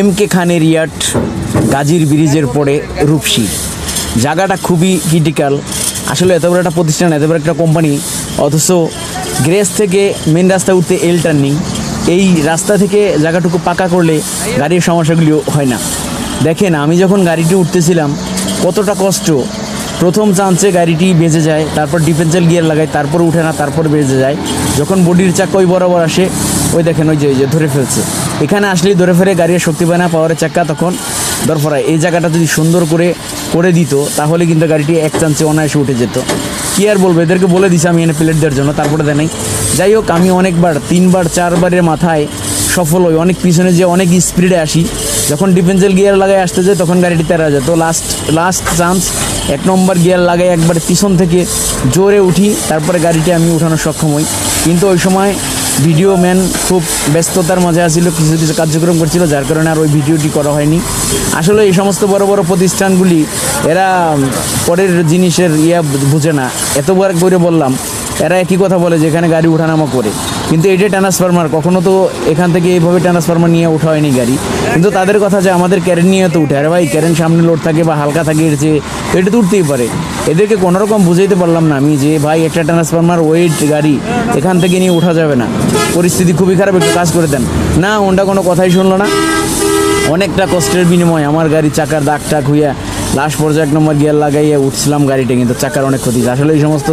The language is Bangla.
MK খানের ইয়ার্ড, গাজীর ব্রিজের পরে রূপসী। জায়গাটা খুবই ক্রিটিক্যাল। আসলে এত বড় একটা প্রতিষ্ঠান, এত বড় একটা কোম্পানি, অথচ গ্রেস থেকে মেন রাস্তা উঠতে এল টার্নিং, এই রাস্তা থেকে জায়গাটুকু পাকা করলে গাড়ির সমস্যাগুলিও হয় না। দেখেন, আমি যখন গাড়িটি উঠতেছিলাম কতটা কষ্ট। প্রথম চান্সে গাড়িটি বেজে যায়, তারপর ডিফেন্সিয়াল গিয়ার লাগায়, তারপর উঠে না, তারপর বেজে যায়। যখন বডির চাকা ওই বরাবর আসে, ওই দেখেন ওই যে ধরে ফেলছে। এখানে আসলেই ধরে ফেলে, গাড়ির শক্তি পায় না, পাওয়ারের চাকা তখন দরফরায়। এই জায়গাটা যদি সুন্দর করে দিত তাহলে কিন্তু গাড়িটি এক চান্সে অনায়াসে উঠে যেত। কী আর বলবো, এদেরকে বলে দিছি আমি এনে প্লেট দেওয়ার জন্য, তারপরে দেয় নাই। যাই হোক, আমি অনেকবার 3বার 4বারের মাথায় সফল হই, অনেক পিছনে যে অনেক স্পিডে আসি। যখন ডিফেন্সিয়াল গিয়ার লাগাই আসতে যায় তখন গাড়িটি তেরা যায়। তো লাস্ট চান্স 1 নম্বর গিয়ার লাগাই একবার পিছন থেকে জোরে উঠি, তারপরে গাড়িটি আমি উঠানোর সক্ষম হই। কিন্তু ওই সময় ভিডিও ম্যান খুব ব্যস্ততার মাঝে আসছিল, কিছু কার্যক্রম করছিল, যার কারণে আর ওই ভিডিওটি করা হয়নি। আসলে এই সমস্ত বড় বড় প্রতিষ্ঠানগুলি এরা পরের জিনিসের বুঝে না। এতবার করে বললাম, এরা একই কথা বলে যে এখানে গাড়ি উঠানামা করে, কিন্তু এটা ট্রান্সফরমার, কখনো তো এখান থেকে এইভাবে ট্রান্সফরমার নিয়ে ওঠা হয়নি গাড়ি। কিন্তু তাদের কথা যে আমাদের ক্যারেন নিয়ে তো উঠে, আরে ভাই, ক্যারেন সামনে লোড থাকে বা হালকা থাকে, এর চেয়ে তো এটা তো উঠতেই পারে। এদেরকে কোনোরকম বুঝাইতে পারলাম না আমি যে ভাই, একটা ট্রান্সফরমার ওয়েট গাড়ি এখান থেকে নিয়ে ওঠা যাবে না, পরিস্থিতি খুবই খারাপ, একটু কাজ করে দেন। না, ওনটা কোনো কথাই শুনলো না। অনেকটা কষ্টের বিনিময়ে আমার গাড়ি চাকার দাগ টাক হইয়া লাস্ট পর্যায়ে 1 নম্বর গিয়ার লাগাইয়া উঠছিলাম গাড়িটা, কিন্তু চাকার অনেক ক্ষতি। আসলে এই সমস্ত